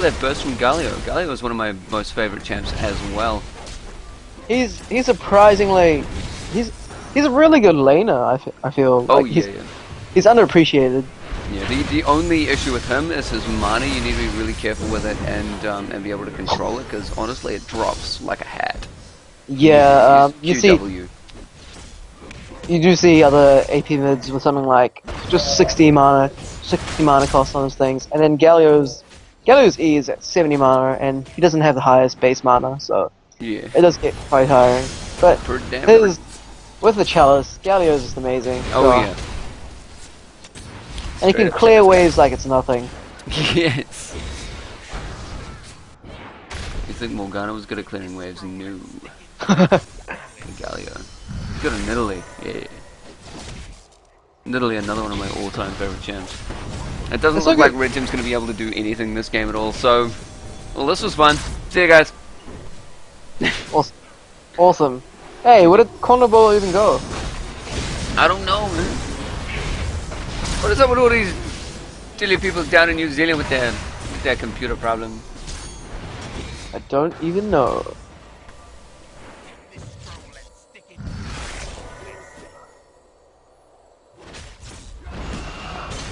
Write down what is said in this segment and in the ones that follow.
That burst from Galio. Galio is one of my most favorite champs as well. He's surprisingly he's a really good laner. I feel Oh like yeah, yeah. he's underappreciated. Yeah, the only issue with him is his mana. You need to be really careful with it and be able to control it, because honestly it drops like a hat. Yeah, you see, QW. you do see other AP mids with something like just 60 mana cost on those things, and then Galio's E is at 70 mana, and he doesn't have the highest base mana, so Yeah. it does get quite tiring. But Per with the Chalice, Galio's just amazing. Oh so, yeah. And he can clear waves like it's nothing. Yes. You think Morgana was good at clearing waves? No. Galio. He's good at Nidalee. Yeah. Nidalee, another one of my all-time favorite champs. It doesn't look like Red Team's going to be able to do anything this game at all, so... Well, this was fun. See you guys. Awesome. Hey, where did Cornerball even go? I don't know, man. What is up with all these silly people down in New Zealand with their computer problem? I don't even know.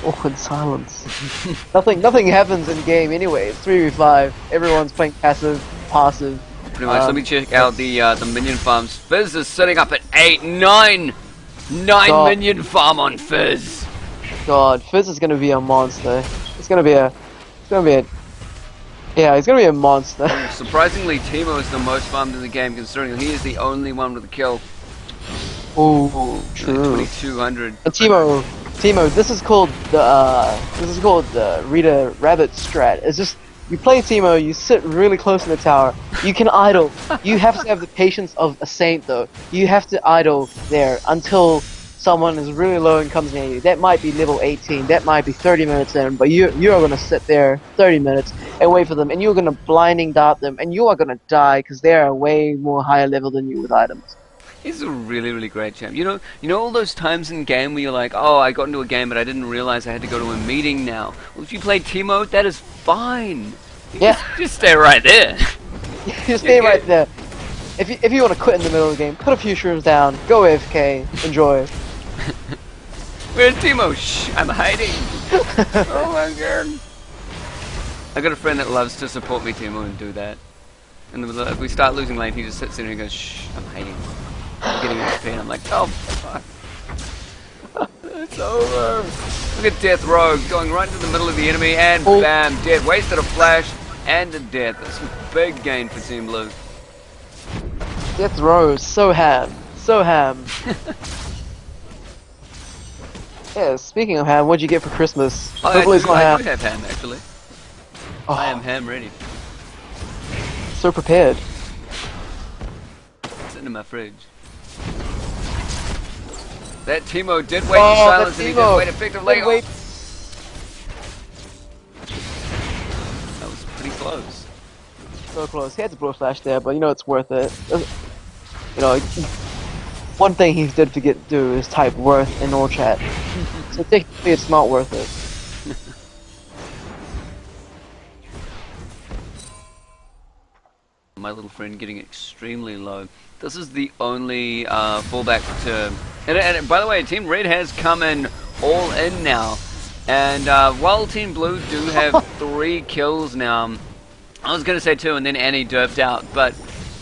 Awkward silence. nothing happens in game anyway. It's 3v5. Everyone's playing passive. Pretty much. Let me check out the minion farms. Fizz is sitting up at 8, 9 minion farm on Fizz. God, Fizz is gonna be a monster. He's gonna be a monster. Surprisingly, Teemo is the most farmed in the game, considering he is the only one with a kill. Ooh, true. 2200. Teemo, this is called the Rita Rabbit strat. It's just you play Teemo, you sit really close in the tower, you can idle. You have to have the patience of a saint though. You have to idle there until someone is really low and comes near you. That might be level 18, that might be 30 minutes in, but you're gonna sit there 30 minutes and wait for them, and you're gonna blinding dart them, and you are gonna die because they are way more higher level than you with items. He's a really, really great champ. You know all those times in game where you're like, oh, I got into a game, but I didn't realize I had to go to a meeting now. Well, if you play Teemo, that is fine. Just stay right there. Just stay right there. If you want to quit in the middle of the game, put a few shrooms down, go AFK, enjoy. Where's Teemo? Shh, I'm hiding. Oh my god. I got a friend that loves to support me, Teemo, and do that. And if we start losing lane, he just sits there and goes, shh, I'm hiding. I'm getting XP, and I'm like, oh fuck. It's over. Look at Death Rogue going right into the middle of the enemy, and bam, dead. Wasted a flash and a death. That's a big gain for Team Blue. Death Rogue, so ham. Yeah, speaking of ham, what'd you get for Christmas? Hopefully it's not ham. I do have ham, actually. Oh. I am ham ready. So prepared. Sitting in my fridge. That Teemo did wait in silence, and he did wait effectively. That was pretty close. So close. He had to blow flash there, but you know it's worth it. You know, one thing he did forget to do is type worth in all chat. So technically it's not worth it. My little friend getting extremely low. This is the only fallback to... And by the way, Team Red has come in all in now. And while Team Blue do have 3 kills now, I was going to say 2 and then Annie derped out, but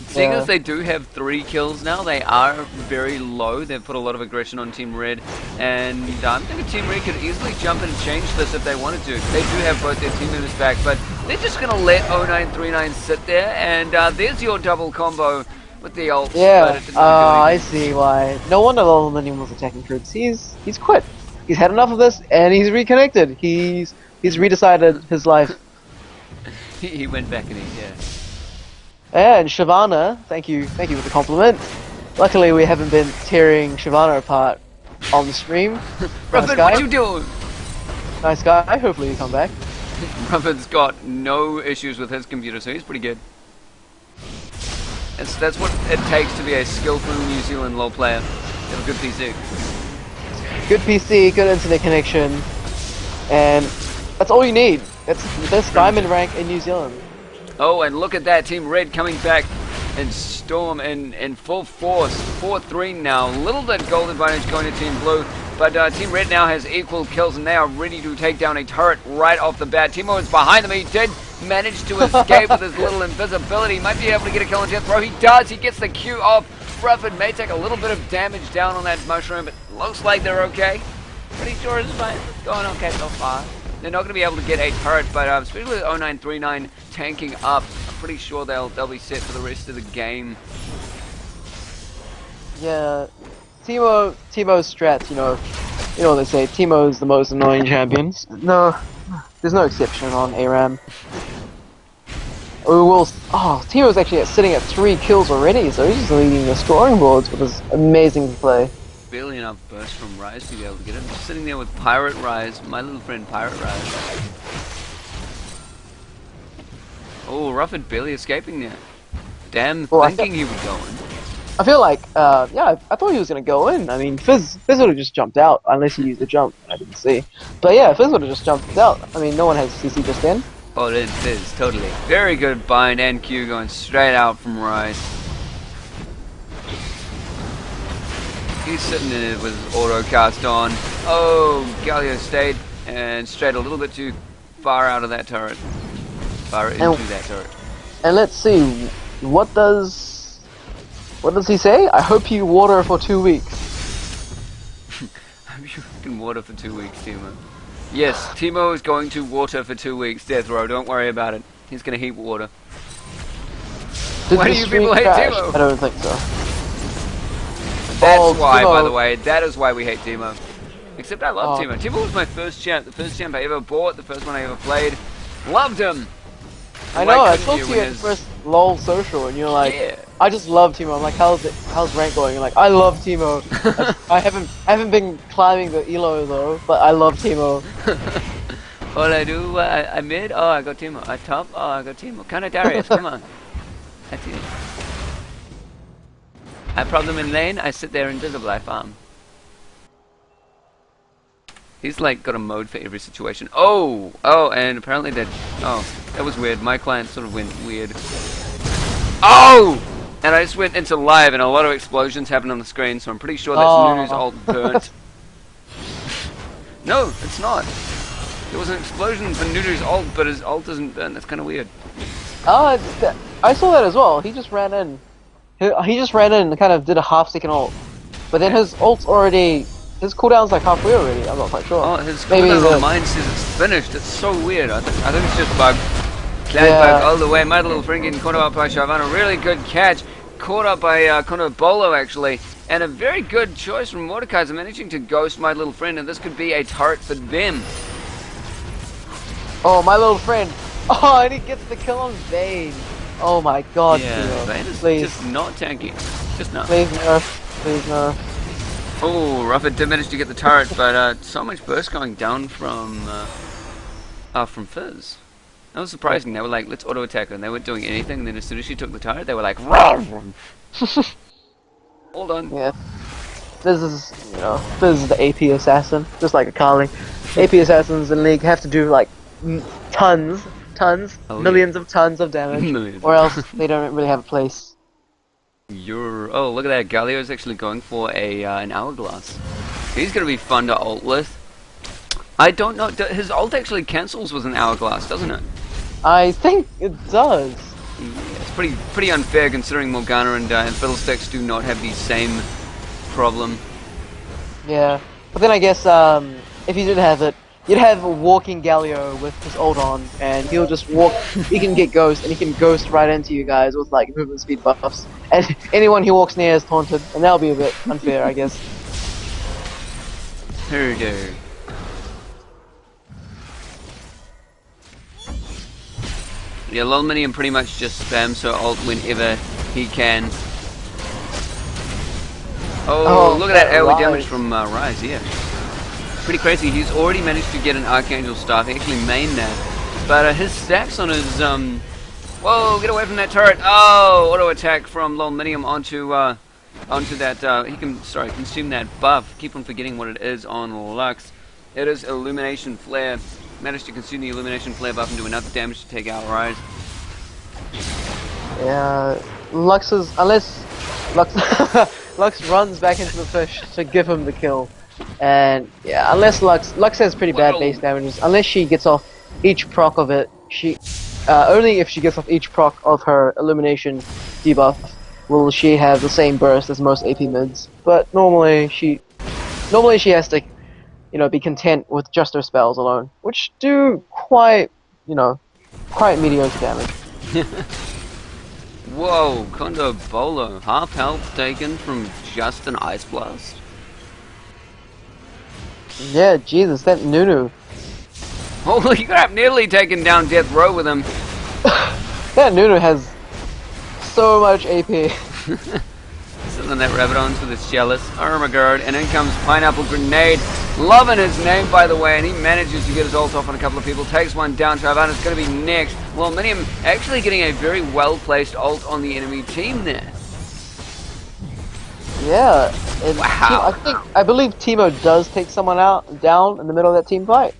seeing as they do have 3 kills now, they are very low. They've put a lot of aggression on Team Red, and I'm thinking Team Red could easily jump in and change this if they wanted to. They do have both their team members back, but they're just going to let 0939 sit there, and there's your double combo with the ult. Yeah, I see why. No wonder all the was attacking troops. He's quit. He's had enough of this, and he's reconnected. He's redecided his life. He went back and And Shyvana, thank you for the compliment. Luckily, we haven't been tearing Shyvana apart on the stream. Ruffin, what you doing? Nice guy. Hopefully, you come back. Ruffin's got no issues with his computer, so he's pretty good. That's what it takes to be a skillful New Zealand LoL player. You have a good PC. Good PC, good internet connection, and that's all you need. It's the best diamond rank in New Zealand. Oh, and look at that. Team Red coming back in Storm in full force. 4-3 now. Little bit gold advantage going to Team Blue. But Team Red now has equal kills, and they are ready to take down a turret right off the bat. Teemo is behind them. He did manage to escape with his little invisibility. He might be able to get a kill on death throw. He does. He gets the Q off. Rufford may take a little bit of damage down on that mushroom, but looks like they're okay. Pretty sure it's fine. It's going okay so far. They're not going to be able to get a turret, but especially with 0939 tanking up, I'm pretty sure they'll be set for the rest of the game. Yeah, Teemo's strats, you know what they say, Teemo's the most annoying champion. No, there's no exception on ARAM. Teemo's actually sitting at 3 kills already, so he's just leading the scoring boards with his amazing play. Barely enough burst from Rise to be able to get him. Just sitting there with Pirate Rise, my little friend Pirate Rise. Oh, Rufford barely escaping there. Damn, thinking he would go in. I feel like, yeah, I thought he was going to go in. I mean, Fizz would have just jumped out, unless he used the jump. I didn't see. But yeah, Fizz would have just jumped out. I mean, no one has CC just then. Oh, it is, totally. Very good bind and Q going straight out from Rise. He's sitting there with his auto cast on. Oh, Galio stayed and strayed a little bit too far out of that turret. Far into that turret. And let's see, what does he say? I hope you water for 2 weeks. I hope you can water for 2 weeks, Teemo. Yes, Teemo is going to water for 2 weeks, Death Row, don't worry about it. He's going to heat water. Why do you people hate Teemo? I don't think so. That's why, by the way, that is why we hate Teemo. Except I love Teemo. Teemo was my first champ, the first champ I ever bought, the first one I ever played. Loved him! I know, I talked to you at first LOL social, and you're like, yeah. I just love Teemo. I'm like, how's rank going? You're like, I love Teemo. I haven't been climbing the elo though, but I love Teemo. All I do, I mid, oh I got Teemo. I top, oh I got Teemo. Kinda Darius, come on. That's it. I problem in lane, I sit there invisible, I farm. He's like got a mode for every situation. Oh, and apparently that was weird. My client sort of went weird. Oh! And I just went into live and a lot of explosions happened on the screen, so I'm pretty sure that's Nunu's ult burnt. No, it's not. There was an explosion for Nunu's ult, but his ult isn't burnt. That's kind of weird. Oh, I saw that as well. He just ran in. He just ran in and kind of did a half-second ult. But then his ult's already... His cooldown's like halfway already, I'm not quite sure. Oh, his cooldown on mine says it's finished. It's so weird. I think it's just bug. Bug all the way. My little friend getting caught up by Sharvana. Really good catch. Caught up by Conor Bolo, actually. And a very good choice from Mordekaiser, managing to ghost my little friend. And this could be a turret for them. Oh, my little friend. Oh, and he gets the kill on Vayne. Oh my god. Yeah, Vayne is just not tanky. Just not. Please nerf. Please nerf. Oh, Rufford did manage to get the turret, but so much burst going down from Fizz. That was surprising. They were like, let's auto attack her, and they weren't doing anything. And then as soon as she took the turret, they were like, hold on. Yeah. This is the AP assassin, just like a Carly. AP assassins in League have to do like millions of tons of damage, or else they don't really have a place. Oh, look at that. Galio's actually going for an hourglass. He's going to be fun to ult with. I don't know. His ult actually cancels with an hourglass, doesn't it? I think it does. Yeah, it's pretty unfair considering Morgana and Fiddlesticks do not have the same problem. Yeah, but then I guess if you did have it, you'd have a walking Galio with his ult on, and he'll just walk. He can get ghost, and he can ghost right into you guys with like movement speed buffs. And anyone he walks near is taunted, and that'll be a bit unfair, I guess. Herder. Yeah, Lolminium pretty much just spams her ult whenever he can. Oh, look at that AoE damage from Rise, yeah. Pretty crazy. He's already managed to get an Archangel Staff. He actually mained that. But his stacks on his... Whoa, get away from that turret. Oh, auto attack from Lolminium onto that... he can, consume that buff. Keep on forgetting what it is on Lux. It is Illumination Flare. managed to consume the Illumination Flare buff and do enough damage to take out Rise. Yeah, Lux is unless Lux Lux runs back into the fish to give him the kill, and yeah, unless Lux has pretty bad base damages. Unless she gets off each proc of it, she only if she gets off each proc of her Illumination debuff will she have the same burst as most AP mids. But normally she has to, you know, be content with just her spells alone, which do quite, you know, quite mediocre damage. Whoa, Kondo Bolo. Half health taken from just an Ice Blast? Yeah, Jesus, that Nunu. Holy crap, nearly taken down Death Row with him. That Nunu has so much AP. Sitting that rabbit on with his jealous. Oh my god, and in comes Pineapple Grenade. Loving his name, by the way, and he manages to get his ult off on a couple of people. Takes one down. Travan is going to be next. Well, Minium actually getting a very well-placed ult on the enemy team there. Yeah. Wow. I believe Teemo does take someone down in the middle of that team fight.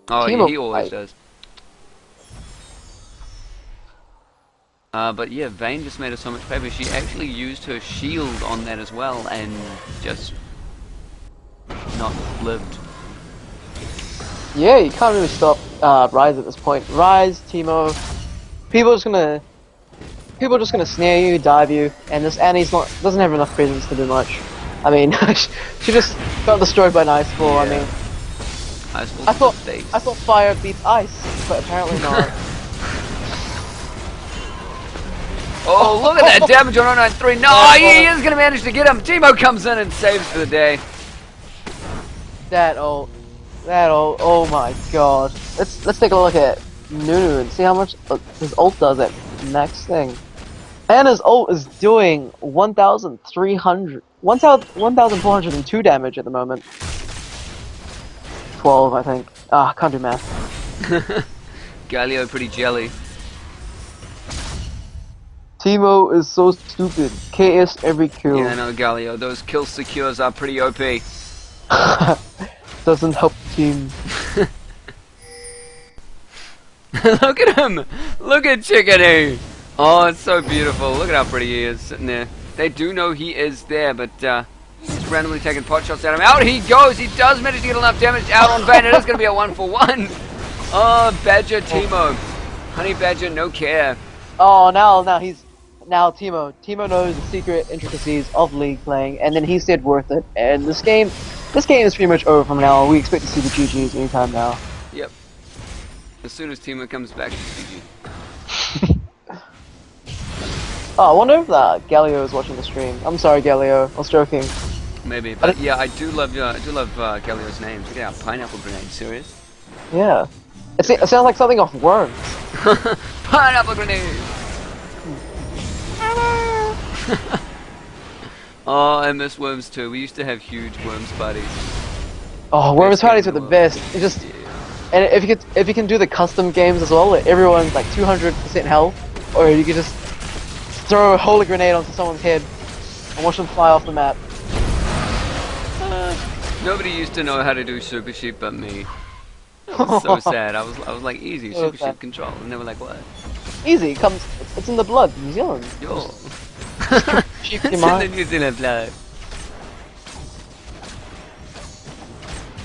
Oh, Teemo he always fight. does. But yeah, Vayne just made us so much favor. She actually used her shield on that as well, and just not lived. Yeah, you can't really stop Rise at this point. Rise, Teemo, people are just gonna snare you, dive you, and this Annie's doesn't have enough presence to do much. I mean, she just got destroyed by an Ice Ball. Yeah. I mean, I thought fire beats ice, but apparently not. Oh, look at that damage on 093. No, he is going to manage to get him. Teemo comes in and saves for the day. That ult, oh my god. Let's take a look at Nunu and see how much his ult does at next thing. And his ult is doing 1,402 damage at the moment. 12, I think. Ah, can't do math. Galio pretty jelly. Teemo is so stupid. KS every kill. Yeah, no, Galio. Those kill secures are pretty OP. Doesn't help the team. Look at him! Look at Chickadee! Oh, it's so beautiful. Look at how pretty he is sitting there. They do know he is there, but he's randomly taking pot shots at him. Out he goes! He does manage to get enough damage out on Vayne. It is going to be a 1-for-1. Oh, Badger Teemo. Honey Badger, no care. Oh, now Teemo knows the secret intricacies of League playing, and then he said worth it. And this game is pretty much over from now on. We expect to see the GGs anytime now. Yep. As soon as Teemo comes back to GG. Oh, I wonder if Galio is watching the stream. I'm sorry, Galio. I was joking. Maybe, but yeah, I do love Galio's names. Look at that, Pineapple Grenade. Serious? Yeah. It sounds like something off Worms. Pineapple Grenade. Oh, I miss Worms too. We used to have huge Worms parties. Oh, Worms parties are the best. It just, and if you can do the custom games as well, where everyone's like 200% health, or you could just throw a holy grenade onto someone's head and watch them fly off the map. Nobody used to know how to do Super Sheep but me. It was so sad. I was like, easy, Super Sheep control. And they were like, what? Easy, it's in the blood, New Zealand. Yo. Sheep It's in the New Zealand blood.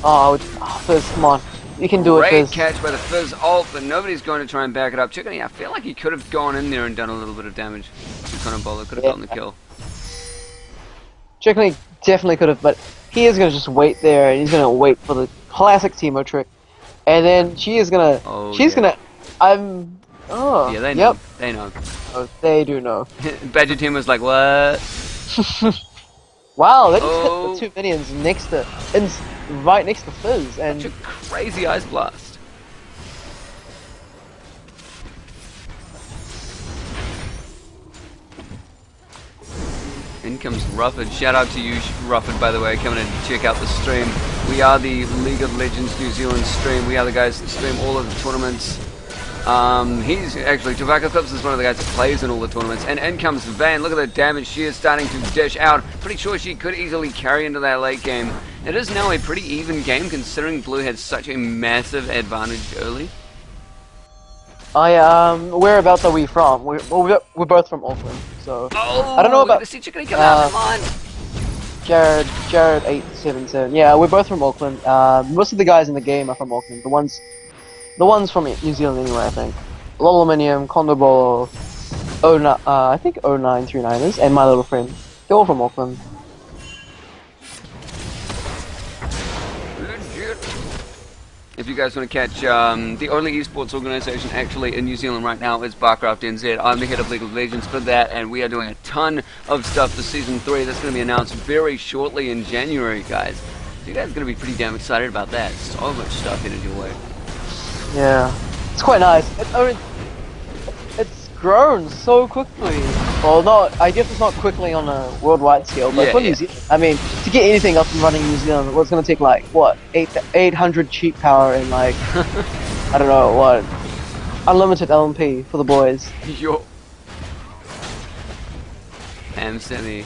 Oh, Fizz, come on. You can do it, Great Fizz. catch by the Fizz ult, but nobody's going to try and back it up. Chickadee, I feel like he could have gone in there and done a little bit of damage. Conan Bowler could have gotten the kill. Chickadee definitely could have, but he is going to just wait there, and he's going to wait for the classic Teemo trick. And then she is going to... Oh, Oh, yeah, they know. Yep. They know. Oh, they do know. Badger team was like, what? Wow, they just hit the two minions right next to Fizz, and Such a crazy Ice Blast. In comes Rufford. Shout out to you, Rufford, by the way, coming in to check out the stream. We are the League of Legends New Zealand stream. We are the guys that stream all of the tournaments. He's actually, Tobacco Clips is one of the guys that plays in all the tournaments. And in comes Vayne. Look at the damage she is starting to dish out. Pretty sure she could easily carry into that late game. It is now a pretty even game considering Blue had such a massive advantage early. Whereabouts are we from? We're both from Auckland, so Oh, I don't know we're gonna about see Chickadee come out. Come on. Jared 877. Yeah, we're both from Auckland. Most of the guys in the game are from Auckland. The ones from New Zealand anyway, I think. Lolominium, Condobolo, I think 0939ers, and my little friend. They're all from Auckland. Legit. If you guys want to catch the only esports organization actually in New Zealand right now is Barcraft NZ. I'm the head of League of Legends for that, and we are doing a ton of stuff for Season 3 that's going to be announced very shortly in January, guys. So you guys are going to be pretty damn excited about that. So much stuff headed your way. Yeah, it's quite nice. It's grown so quickly. Well, I guess it's not quickly on a worldwide scale, but Yeah, for yeah. New Zealand, I mean, to get anything up and running in New Zealand, well, it's going to take like, what, 800 cheap power and like, I don't know, what, unlimited LMP for the boys. Yo. Semi.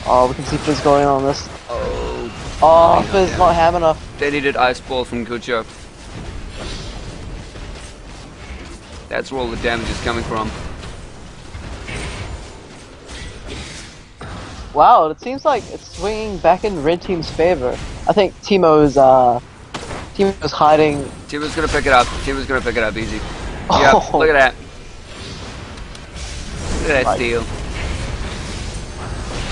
Oh, we can see Fizz going on this. Oh. Oh, Fizz not ham enough. They needed Ice Ball from Kucho. That's where all the damage is coming from. Wow, it seems like it's swinging back in Red Team's favor. I think Teemo's hiding. Tiba's gonna pick it up. Tiba's gonna pick it up easy. Oh. Yep, look at that. Look at that Right. steal.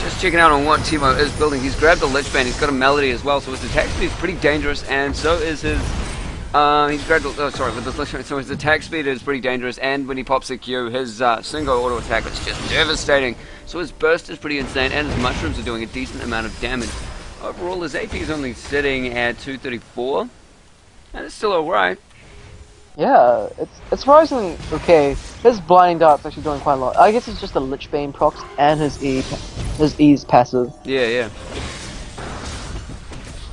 Just checking out on what Timo is building. He's grabbed a Lich Bane, he's got a Melody as well, so his attack speed is pretty dangerous, and so is his... he's grabbed... Oh, sorry, with this Lich Bane, so his attack speed is pretty dangerous, and when he pops a Q, his single auto attack is just devastating. So his burst is pretty insane, and his mushrooms are doing a decent amount of damage. Overall, his AP is only sitting at 234, and it's still alright. Yeah, it's surprisingly okay. His blinding dart's actually doing quite a lot. I guess it's just the Lich Bane procs and his E's passive. Yeah.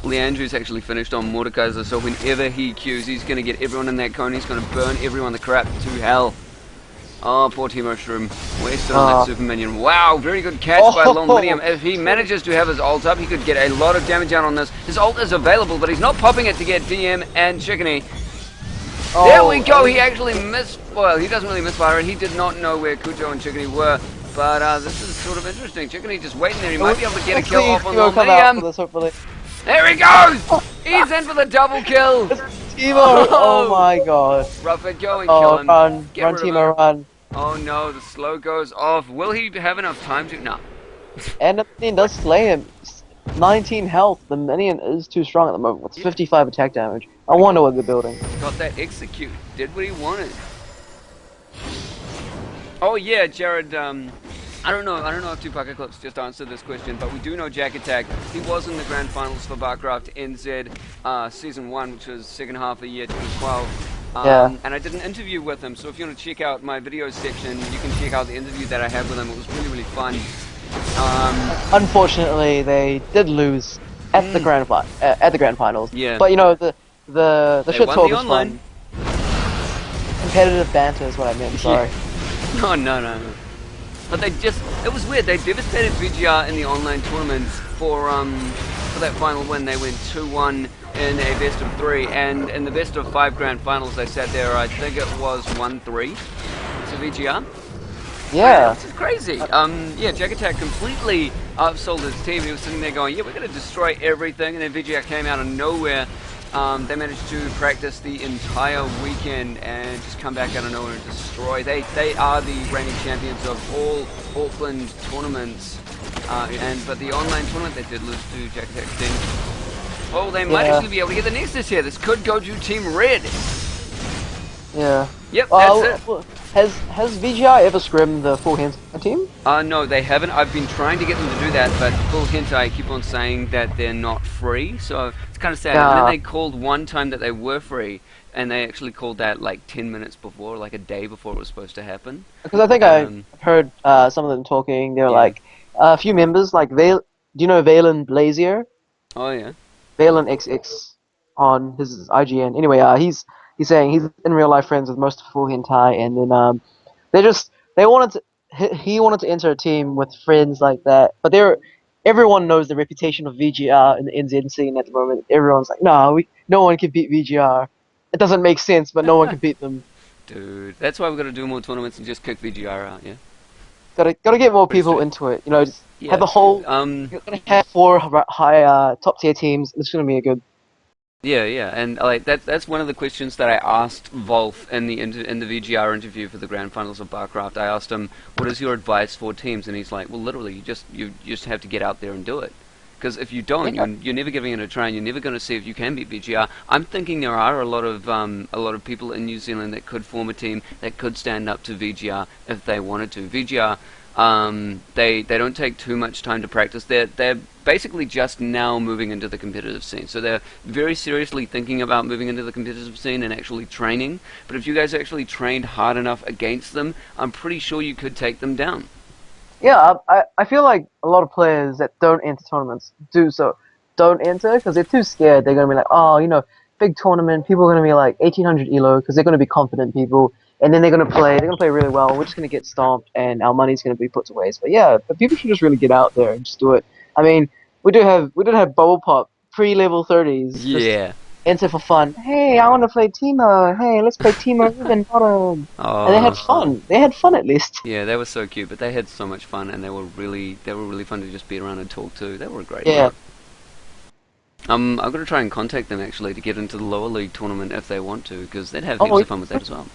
Leandru's actually finished on Mordekaiser, so whenever he Qs, he's going to get everyone in that cone, he's going to burn everyone the crap to hell. Oh, poor Teemo Shroom. Wasted on that super minion. Wow, very good catch by Longminium. If he manages to have his ult up, he could get a lot of damage out on this. His ult is available, but he's not popping it to get DM and Chickeny. There we go, he actually missed, well, he doesn't really misfire it. He did not know where Kujo and Chickeny were, but this is sort of interesting. Chickeny just waiting there, he might be able to get a kill off on Longminium. There he goes! He's in for the double kill! Teemo! Oh my god. Rough it, go and kill him. Run, Get run rid of Teemo, him. run. Oh no, the slow goes off. Will he have enough time to? No. And the minion does slay him. 19 health. The minion is too strong at the moment with 55 attack damage. I wonder what they're building. Got that execute. Did what he wanted. Oh yeah, Jared. I don't know if Tupac Eclipse just answered this question, but we do know Jack Attack. He was in the grand finals for Barcraft NZ season 1, which was second half of year 2012. Yeah. And I did an interview with him, so if you want to check out my videos section, you can check out the interview that I had with him. It was really, really fun. Unfortunately, they did lose at the grand finals. Yeah. But you know the They shit won talk the was online. fun. Competitive banter is what I meant. Sorry. No. But it was weird. They devastated VGR in the online tournaments for that final win. They went 2-1 in a best of 3, and in the best of 5 grand finals, they sat there. I think it was 1-3 to VGR. Yeah. This is crazy. Yeah, Jack Attack completely upsold his team. He was sitting there going, yeah, we're going to destroy everything, and then VGR came out of nowhere. They managed to practice the entire weekend and just come back out of nowhere and destroy. They are the reigning champions of all Auckland tournaments. But the online tournament they did lose to Jack Attack's team. Oh, they might actually be able to get the Nexus here. This could go to Team Red. Yeah. Yep, that's it. Has VGI ever scrimmed the full hands team? No, they haven't. I've been trying to get them to do that, but full hentai keep on saying that they're not free, so it's kind of sad. And then they called one time that they were free, and they actually called that like 10 minutes before, like a day before it was supposed to happen. Because I think I heard some of them talking. They were like a few members, like do you know Valen Blazier? Oh yeah. Valen XX on his IGN. Anyway, he's saying he's in real life friends with most of Full Hentai, and then he wanted to enter a team with friends like that, but everyone knows the reputation of VGR in the NZ scene at the moment. Everyone's like, no, no one can beat VGR. It doesn't make sense, but no one can beat them. Dude, that's why we've got to do more tournaments and just kick VGR out, yeah? Gotta get more Pretty people straight. into it. You know, just have Yeah. the whole. You're gonna have four high top tier teams. It's gonna be a good. Yeah, and like that's one of the questions that I asked Wolf in the VGR interview for the grand finals of Barcraft. I asked him, "What is your advice for teams?" And he's like, "Well, literally, you just have to get out there and do it. Because if you don't, Yeah. you're never giving it a try, and you're never going to see if you can beat VGR." I'm thinking there are a lot of people in New Zealand that could form a team that could stand up to VGR if they wanted to. VGR, they don't take too much time to practice. They're basically just now moving into the competitive scene, so they're very seriously thinking about moving into the competitive scene and actually training. But if you guys actually trained hard enough against them, I'm pretty sure you could take them down. Yeah, I feel like a lot of players that don't enter tournaments don't enter because they're too scared. They're gonna be like, oh, big tournament, people are gonna be like 1800 elo because they're gonna be confident people, and then they're gonna play really well. We're just gonna get stomped, and our money's gonna be put to waste. But yeah, but people should just really get out there and just do it. I mean, we did have Bubble Pop pre-level 30s just Yeah. enter for fun. Hey, I want to play Timo. Hey, let's play Timo Ruben bottom. And they had Oh. fun. They had fun at least. Yeah, they were so cute, but they had so much fun, and they were really fun to just be around and talk to. They were a great Yeah. group. I've got to try and contact them actually to get into the lower league tournament if they want to, because they'd have heaps Oh, of fun with that as well.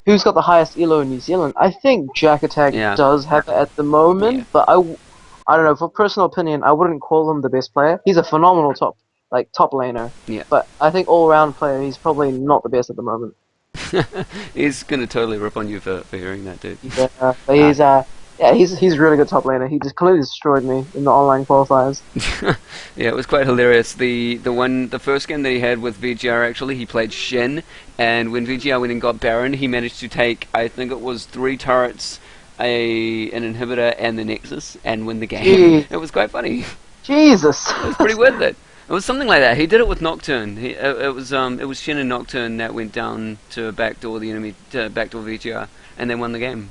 who's got the highest elo in New Zealand? I think Jack Attack Yeah. does have it at the Yeah. moment, but I don't know. For personal opinion, I wouldn't call him the best player. He's a phenomenal top laner, Yeah. but I think all round player, he's probably not the best at the moment. He's gonna totally rip on you for hearing that, dude. Yeah, but he's a really good top laner. He just completely destroyed me in the online qualifiers. Yeah, it was quite hilarious. The first game that he had with VGR actually, he played Shen, and when VGR went and got Baron, he managed to take, I think it was 3 turrets, an inhibitor, and the Nexus, and win the game. Jeez. It was quite funny. Jesus. It was pretty worth it. It was something like that. He did it with Nocturne. It was Shen and Nocturne that went down to backdoor the enemy, to backdoor VGR, and they won the game.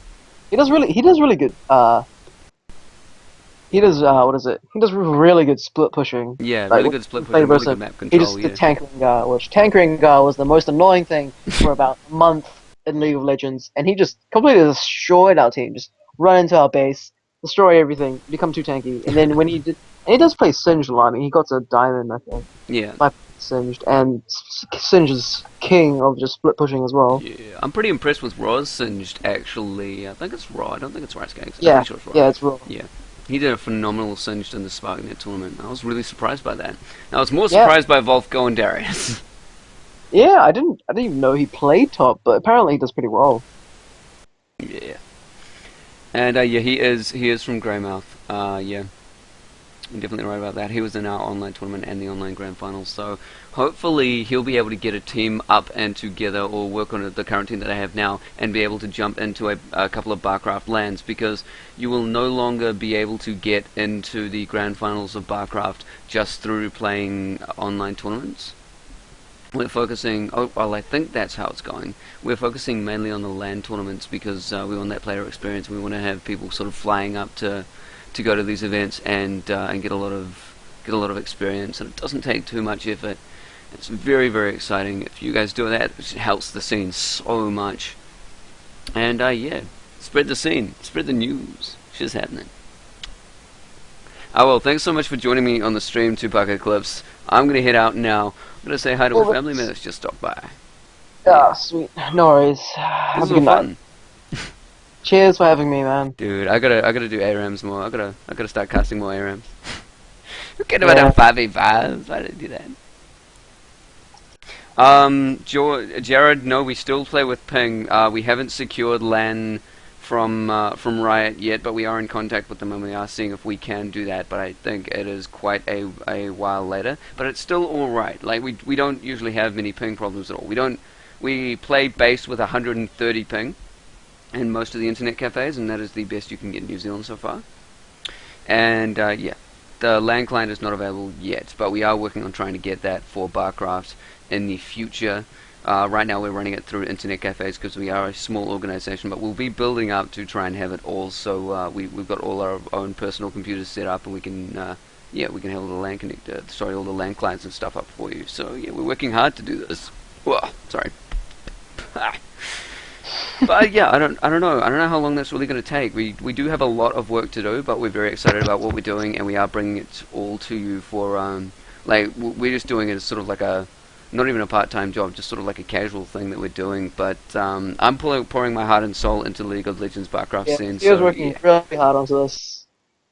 He does really good. What is it? He does really good split pushing. Yeah, Like really when good split he played pushing, really versus good map he just control. did Yeah. tank Rengar, which tank Rengar was the most annoying thing for about a month in League of Legends, and he just completely destroyed our team. Just run into our base, destroy everything, become too tanky, and then when he does play Singed a lot. I mean, he got to diamond, I think, Yeah. by Singed, and Singed is king of just split pushing as well. Yeah, I'm pretty impressed with Roz Singed, actually. I think it's Raw. I don't think it's Rice Cakes. I'm Yeah, pretty sure it's Raw. yeah, it's raw. Yeah. He did a phenomenal Singed in the SparkNet tournament. I was really surprised by that. I was more Yeah. surprised by Volfgo and Darius. Yeah, I didn't even know he played top, but apparently he does pretty well. Yeah. And yeah, he is from Greymouth. Yeah. You're definitely right about that. He was in our online tournament and the online grand finals, so hopefully he'll be able to get a team up and together, or work on the current team that I have now, and be able to jump into a couple of Barcraft lands, because you will no longer be able to get into the grand finals of Barcraft just through playing online tournaments. We're focusing, well, I think that's how it's going. We're focusing mainly on the LAN tournaments, because we want that player experience. We want to have people sort of flying up to go to these events and get a lot of experience, and it doesn't take too much effort. It's very, very exciting. If you guys do that, it helps the scene so much. And yeah, spread the scene, spread the news. Shit's happening. Oh well, thanks so much for joining me on the stream, Tupac Eclipse. I'm gonna head out now. I'm gonna say hi to my family members just stopped by. Ah, sweet. No worries. This Have is a all good night. fun. Cheers for having me, man. Dude, I gotta do ARAMS more. I gotta start casting more ARAMs. Forget about Yeah. them 5v5s. Why did I do that? Jared, no, we still play with Ping. We haven't secured LAN from Riot yet, but we are in contact with them, and we are seeing if we can do that. But I think it is quite a while later. But it's still all right. Like we don't usually have many ping problems at all. We play base with 130 ping in most of the internet cafes, and that is the best you can get in New Zealand so far. And yeah, the LAN client is not available yet, but we are working on trying to get that for Barcraft in the future. Right now we're running it through internet cafes because we are a small organization, but we'll be building up to try and have it all. So we've got all our own personal computers set up, and we can we can have all the LAN all the LAN clients and stuff up for you. So yeah, we're working hard to do this. Whoa, sorry. But yeah, I don't know how long that's really going to take. We do have a lot of work to do, but we're very excited about what we're doing, and we are bringing it all to you for we're just doing it as sort of like a not even a part-time job, just sort of like a casual thing that we're doing. But I'm pouring my heart and soul into League of Legends Barcraft scene. He was working really hard onto this.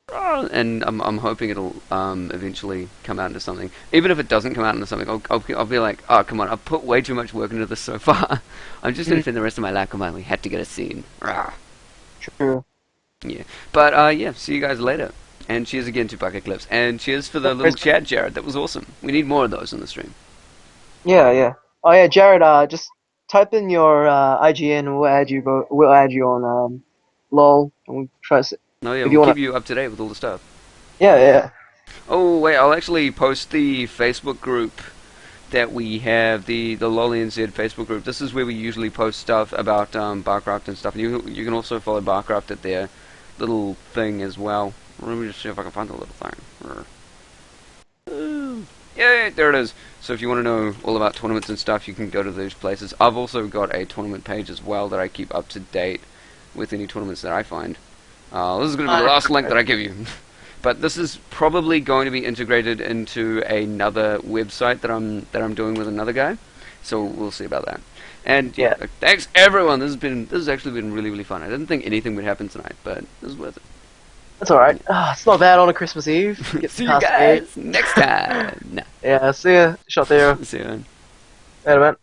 And I'm hoping it'll eventually come out into something. Even if it doesn't come out into something, I'll be like, oh come on, I've put way too much work into this so far. I'm just gonna spend the rest of my life on we had to get a scene. True. Yeah, but yeah, see you guys later. And cheers again to Bucket Clips. And cheers for the little chat, Jared. That was awesome. We need more of those in the stream. Yeah. Oh yeah, Jared. Just type in your IGN, and we'll add you. We'll add you on LOL, and we'll try to. Oh yeah, If we'll you keep you up to date with all the stuff. Yeah. Oh wait, I'll actually post the Facebook group that we have, the Lolly NZ Facebook group. This is where we usually post stuff about Barcraft and stuff. And you can also follow Barcraft at their little thing as well. Let me just see if I can find the little thing. Yeah, there it is. So if you want to know all about tournaments and stuff, you can go to those places. I've also got a tournament page as well that I keep up to date with any tournaments that I find. This is going to be the last link that I give you. But this is probably going to be integrated into another website that I'm doing with another guy. So we'll see about that. And yeah, thanks everyone. This has actually been really, really fun. I didn't think anything would happen tonight, but this is worth it. That's alright. It's not bad on a Christmas Eve. See you guys next time. Yeah, see ya. Shot there. See you. Later, man.